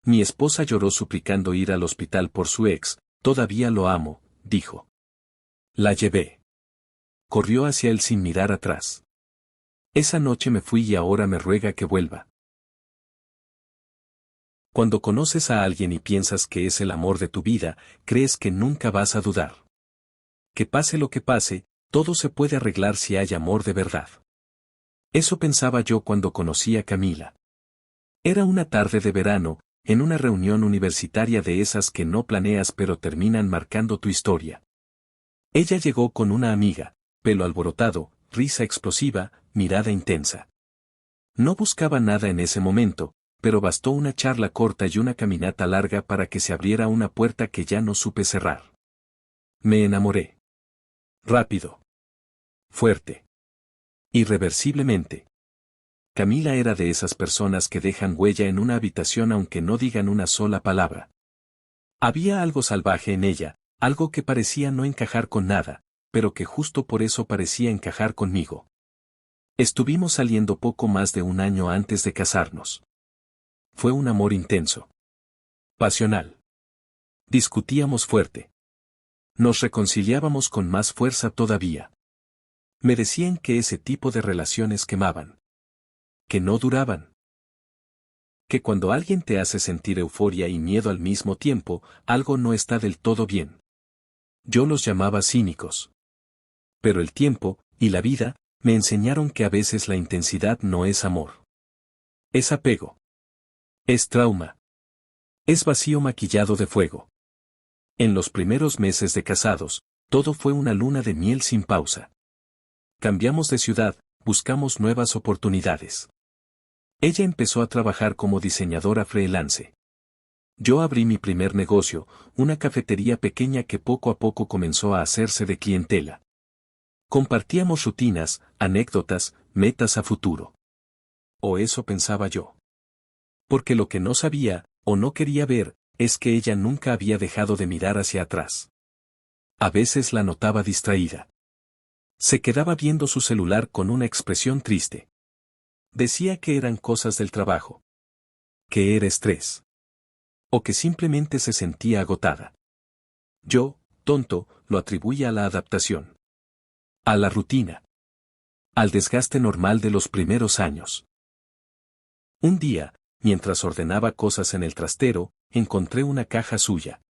Mi esposa lloró suplicando ir al hospital por su ex. Todavía lo amo, dijo. La llevé. Corrió hacia él sin mirar atrás. Esa noche me fui y ahora me ruega que vuelva. Cuando conoces a alguien y piensas que es el amor de tu vida, crees que nunca vas a dudar. Que pase lo que pase, todo se puede arreglar si hay amor de verdad. Eso pensaba yo cuando conocí a Camila. Era una tarde de verano, en una reunión universitaria de esas que no planeas pero terminan marcando tu historia. Ella llegó con una amiga, pelo alborotado, risa explosiva, mirada intensa. No buscaba nada en ese momento, pero bastó una charla corta y una caminata larga para que se abriera una puerta que ya no supe cerrar. Me enamoré. Rápido. Fuerte. Irreversiblemente. Camila era de esas personas que dejan huella en una habitación aunque no digan una sola palabra. Había algo salvaje en ella, algo que parecía no encajar con nada, pero que justo por eso parecía encajar conmigo. Estuvimos saliendo poco más de un año antes de casarnos. Fue un amor intenso. Pasional. Discutíamos fuerte. Nos reconciliábamos con más fuerza todavía. Me decían que ese tipo de relaciones quemaban. Que no duraban. Que cuando alguien te hace sentir euforia y miedo al mismo tiempo, algo no está del todo bien. Yo los llamaba cínicos. Pero el tiempo, y la vida, me enseñaron que a veces la intensidad no es amor. Es apego. Es trauma. Es vacío maquillado de fuego. En los primeros meses de casados, todo fue una luna de miel sin pausa. Cambiamos de ciudad, buscamos nuevas oportunidades. Ella empezó a trabajar como diseñadora freelance. Yo abrí mi primer negocio, una cafetería pequeña que poco a poco comenzó a hacerse de clientela. Compartíamos rutinas, anécdotas, metas a futuro. O eso pensaba yo. Porque lo que no sabía, o no quería ver, es que ella nunca había dejado de mirar hacia atrás. A veces la notaba distraída. Se quedaba viendo su celular con una expresión triste. Decía que eran cosas del trabajo. Que era estrés. O que simplemente se sentía agotada. Yo, tonto, lo atribuía a la adaptación. A la rutina. Al desgaste normal de los primeros años. Un día, mientras ordenaba cosas en el trastero, encontré una caja suya.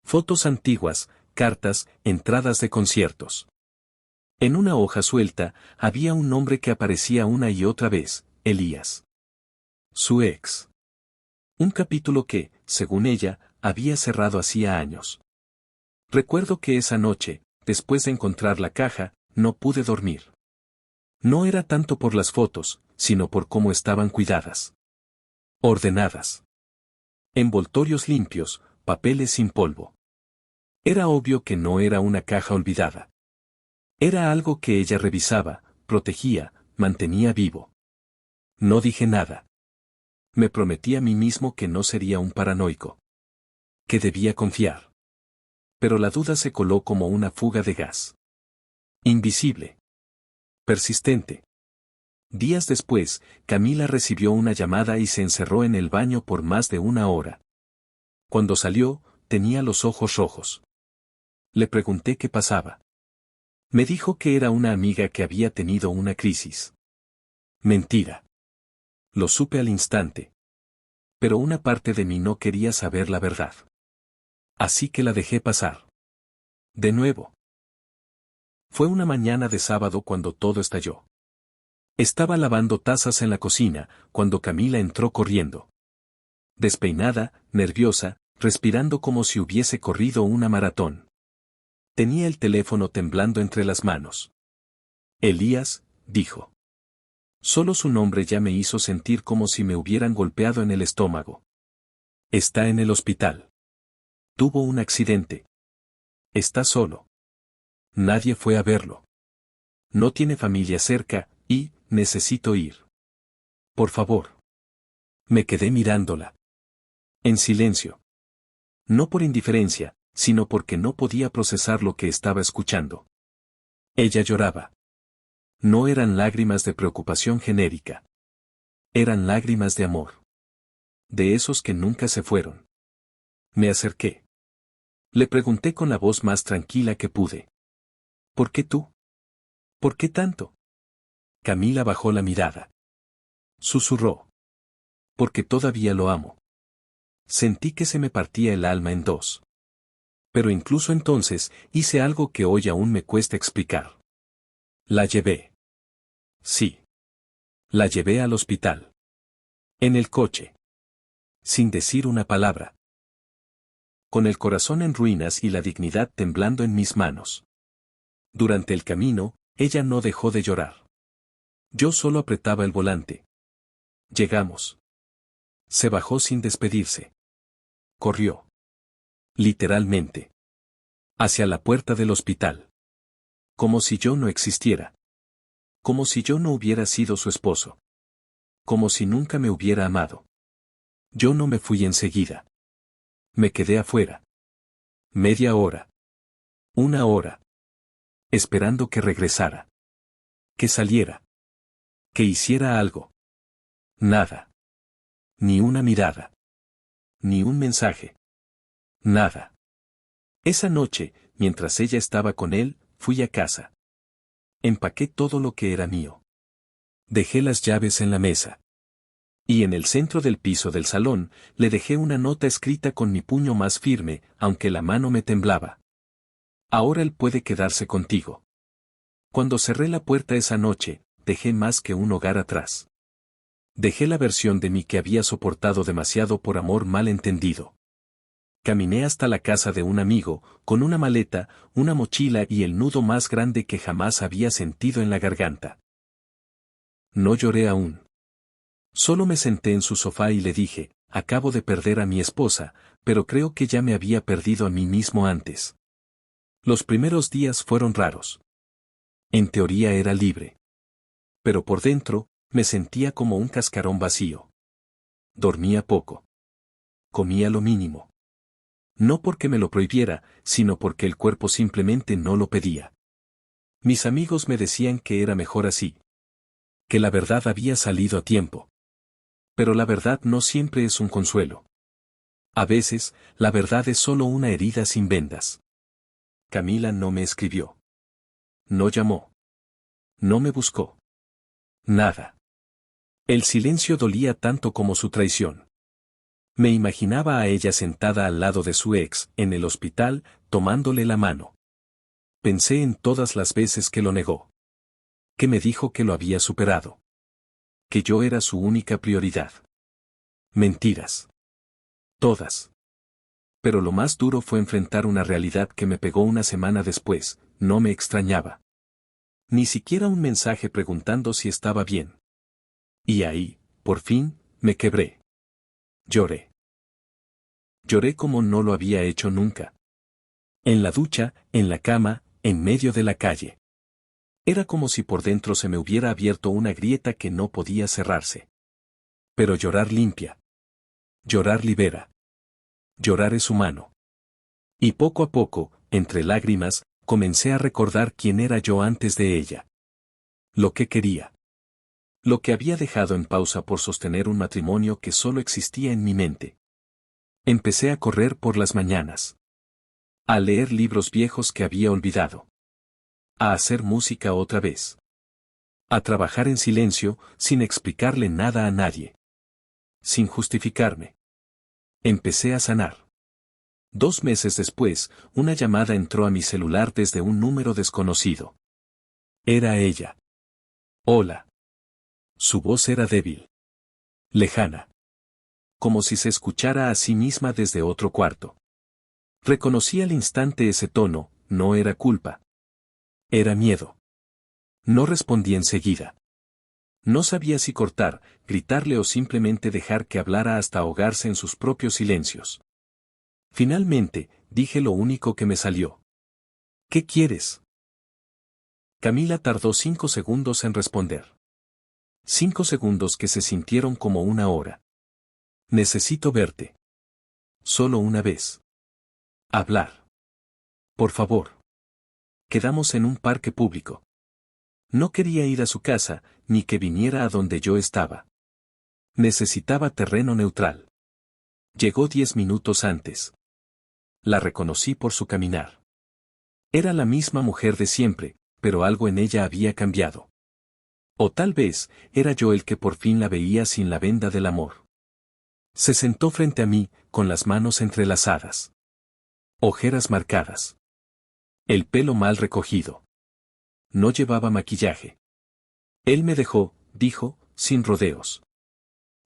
Fotos antiguas, cartas, entradas de conciertos. En una hoja suelta, había un nombre que aparecía una y otra vez, Elías. Su ex. Un capítulo que, según ella, había cerrado hacía años. Recuerdo que esa noche, después de encontrar la caja, no pude dormir. No era tanto por las fotos, sino por cómo estaban cuidadas. Ordenadas. Envoltorios limpios, papeles sin polvo. Era obvio que no era una caja olvidada. Era algo que ella revisaba, protegía, mantenía vivo. No dije nada. Me prometí a mí mismo que no sería un paranoico. Que debía confiar. Pero la duda se coló como una fuga de gas. Invisible. Persistente. Días después, Camila recibió una llamada y se encerró en el baño por más de una hora. Cuando salió, tenía los ojos rojos. Le pregunté qué pasaba. Me dijo que era una amiga que había tenido una crisis. Mentira. Lo supe al instante. Pero una parte de mí no quería saber la verdad. Así que la dejé pasar. De nuevo. Fue una mañana de sábado cuando todo estalló. Estaba lavando tazas en la cocina, cuando Camila entró corriendo. Despeinada, nerviosa, respirando como si hubiese corrido una maratón. Tenía el teléfono temblando entre las manos. Elías, dijo. Solo su nombre ya me hizo sentir como si me hubieran golpeado en el estómago. Está en el hospital. Tuvo un accidente. Está solo. Nadie fue a verlo. No tiene familia cerca, y, necesito ir. Por favor. Me quedé mirándola. En silencio. No por indiferencia, sino porque no podía procesar lo que estaba escuchando. Ella lloraba. No eran lágrimas de preocupación genérica. Eran lágrimas de amor. De esos que nunca se fueron. Me acerqué. Le pregunté con la voz más tranquila que pude. ¿Por qué tú? ¿Por qué tanto? Camila bajó la mirada. Susurró. Porque todavía lo amo. Sentí que se me partía el alma en dos. Pero incluso entonces, hice algo que hoy aún me cuesta explicar. La llevé. Sí. La llevé al hospital. En el coche. Sin decir una palabra. Con el corazón en ruinas y la dignidad temblando en mis manos. Durante el camino, ella no dejó de llorar. Yo solo apretaba el volante. Llegamos. Se bajó sin despedirse. Corrió. Literalmente. Hacia la puerta del hospital. Como si yo no existiera. Como si yo no hubiera sido su esposo. Como si nunca me hubiera amado. Yo no me fui enseguida. Me quedé afuera. Media hora. Una hora. Esperando que regresara. Que saliera. Que hiciera algo. Nada. Ni una mirada. Ni un mensaje. Nada. Esa noche, mientras ella estaba con él, fui a casa. Empaqué todo lo que era mío. Dejé las llaves en la mesa. Y en el centro del piso del salón, le dejé una nota escrita con mi puño más firme, aunque la mano me temblaba. Ahora él puede quedarse contigo. Cuando cerré la puerta esa noche, dejé más que un hogar atrás. Dejé la versión de mí que había soportado demasiado por amor mal entendido. Caminé hasta la casa de un amigo, con una maleta, una mochila y el nudo más grande que jamás había sentido en la garganta. No lloré aún. Solo me senté en su sofá y le dije, acabo de perder a mi esposa, pero creo que ya me había perdido a mí mismo antes. Los primeros días fueron raros. En teoría era libre. Pero por dentro, me sentía como un cascarón vacío. Dormía poco. Comía lo mínimo. No porque me lo prohibiera, sino porque el cuerpo simplemente no lo pedía. Mis amigos me decían que era mejor así. Que la verdad había salido a tiempo. Pero la verdad no siempre es un consuelo. A veces, la verdad es solo una herida sin vendas. Camila no me escribió. No llamó. No me buscó. Nada. El silencio dolía tanto como su traición. Me imaginaba a ella sentada al lado de su ex, en el hospital, tomándole la mano. Pensé en todas las veces que lo negó. Que me dijo que lo había superado. Que yo era su única prioridad. Mentiras. Todas. Pero lo más duro fue enfrentar una realidad que me pegó una semana después, no me extrañaba. Ni siquiera un mensaje preguntando si estaba bien. Y ahí, por fin, me quebré. Lloré. Lloré como no lo había hecho nunca. En la ducha, en la cama, en medio de la calle. Era como si por dentro se me hubiera abierto una grieta que no podía cerrarse. Pero llorar limpia. Llorar libera. Llorar es humano. Y poco a poco, entre lágrimas, comencé a recordar quién era yo antes de ella. Lo que quería. Lo que había dejado en pausa por sostener un matrimonio que solo existía en mi mente. Empecé a correr por las mañanas. A leer libros viejos que había olvidado. A hacer música otra vez. A trabajar en silencio, sin explicarle nada a nadie. Sin justificarme. Empecé a sanar. 2 meses después, una llamada entró a mi celular desde un número desconocido. Era ella. Hola. Su voz era débil. Lejana. Como si se escuchara a sí misma desde otro cuarto. Reconocí al instante ese tono, no era culpa. Era miedo. No respondí enseguida. No sabía si cortar, gritarle o simplemente dejar que hablara hasta ahogarse en sus propios silencios. Finalmente, dije lo único que me salió. ¿Qué quieres? Camila tardó 5 segundos en responder. 5 segundos que se sintieron como una hora. Necesito verte. Solo una vez. Hablar. Por favor. Quedamos en un parque público. No quería ir a su casa, ni que viniera a donde yo estaba. Necesitaba terreno neutral. Llegó 10 minutos antes. La reconocí por su caminar. Era la misma mujer de siempre, pero algo en ella había cambiado. O tal vez, era yo el que por fin la veía sin la venda del amor. Se sentó frente a mí, con las manos entrelazadas. Ojeras marcadas. El pelo mal recogido. No llevaba maquillaje. Él me dejó, dijo, sin rodeos.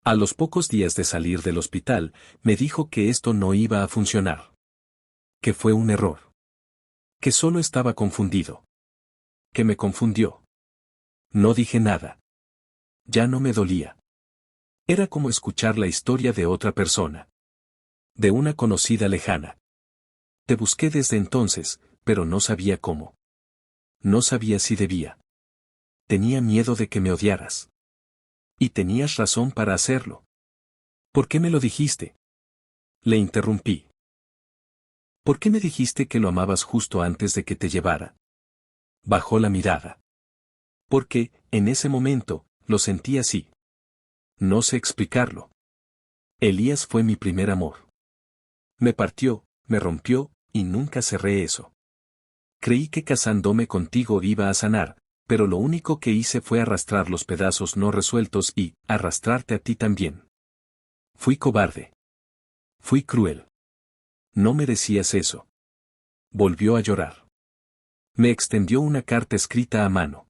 A los pocos días de salir del hospital, me dijo que esto no iba a funcionar. Que fue un error. Que solo estaba confundido. Que me confundió. No dije nada. Ya no me dolía. Era como escuchar la historia de otra persona. De una conocida lejana. Te busqué desde entonces, pero no sabía cómo. No sabía si debía. Tenía miedo de que me odiaras. Y tenías razón para hacerlo. ¿Por qué me lo dijiste? Le interrumpí. ¿Por qué me dijiste que lo amabas justo antes de que te llevara? Bajó la mirada. Porque, en ese momento, lo sentí así. No sé explicarlo. Elías fue mi primer amor. Me partió, me rompió, y nunca cerré eso. Creí que casándome contigo iba a sanar, pero lo único que hice fue arrastrar los pedazos no resueltos y arrastrarte a ti también. Fui cobarde. Fui cruel. No merecías eso. Volvió a llorar. Me extendió una carta escrita a mano.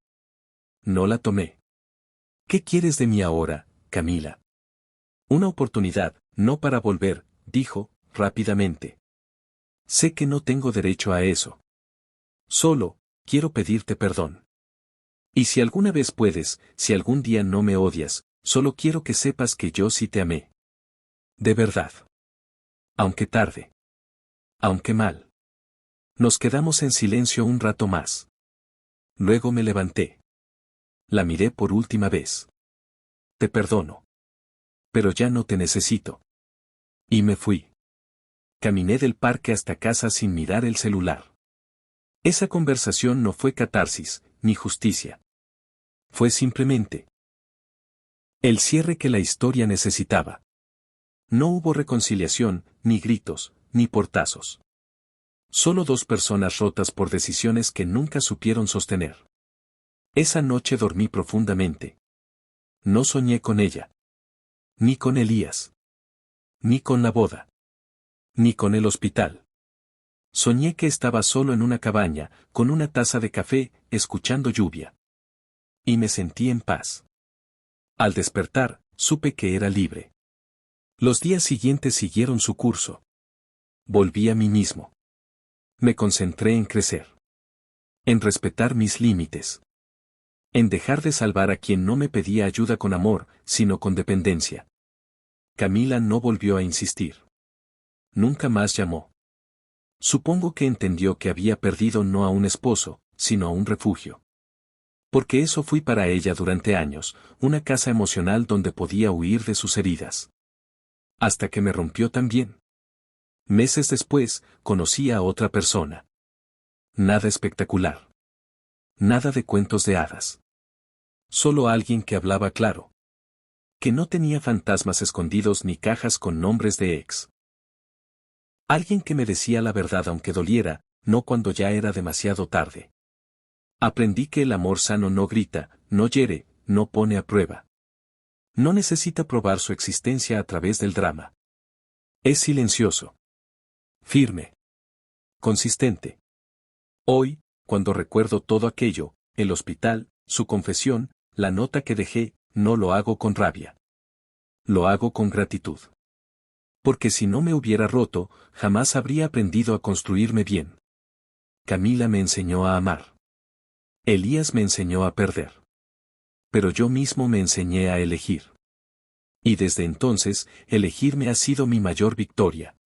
No la tomé. ¿Qué quieres de mí ahora, Camila? Una oportunidad, no para volver, dijo, rápidamente. Sé que no tengo derecho a eso. Solo, quiero pedirte perdón. Y si alguna vez puedes, si algún día no me odias, solo quiero que sepas que yo sí te amé. De verdad. Aunque tarde. Aunque mal. Nos quedamos en silencio un rato más. Luego me levanté. La miré por última vez. Te perdono. Pero ya no te necesito. Y me fui. Caminé del parque hasta casa sin mirar el celular. Esa conversación no fue catarsis, ni justicia. Fue simplemente el cierre que la historia necesitaba. No hubo reconciliación, ni gritos, ni portazos. Solo dos personas rotas por decisiones que nunca supieron sostener. Esa noche dormí profundamente. No soñé con ella. Ni con Elías. Ni con la boda. Ni con el hospital. Soñé que estaba solo en una cabaña, con una taza de café, escuchando lluvia. Y me sentí en paz. Al despertar, supe que era libre. Los días siguientes siguieron su curso. Volví a mí mismo. Me concentré en crecer. En respetar mis límites. En dejar de salvar a quien no me pedía ayuda con amor, sino con dependencia. Camila no volvió a insistir. Nunca más llamó. Supongo que entendió que había perdido no a un esposo, sino a un refugio. Porque eso fui para ella durante años, una casa emocional donde podía huir de sus heridas. Hasta que me rompió también. Meses después, conocí a otra persona. Nada espectacular. Nada de cuentos de hadas. Solo alguien que hablaba claro. Que no tenía fantasmas escondidos ni cajas con nombres de ex. Alguien que me decía la verdad aunque doliera, no cuando ya era demasiado tarde. Aprendí que el amor sano no grita, no hiere, no pone a prueba. No necesita probar su existencia a través del drama. Es silencioso. Firme. Consistente. Hoy, cuando recuerdo todo aquello, el hospital, su confesión, la nota que dejé, no lo hago con rabia. Lo hago con gratitud. Porque si no me hubiera roto, jamás habría aprendido a construirme bien. Camila me enseñó a amar. Elías me enseñó a perder. Pero yo mismo me enseñé a elegir. Y desde entonces, elegirme ha sido mi mayor victoria.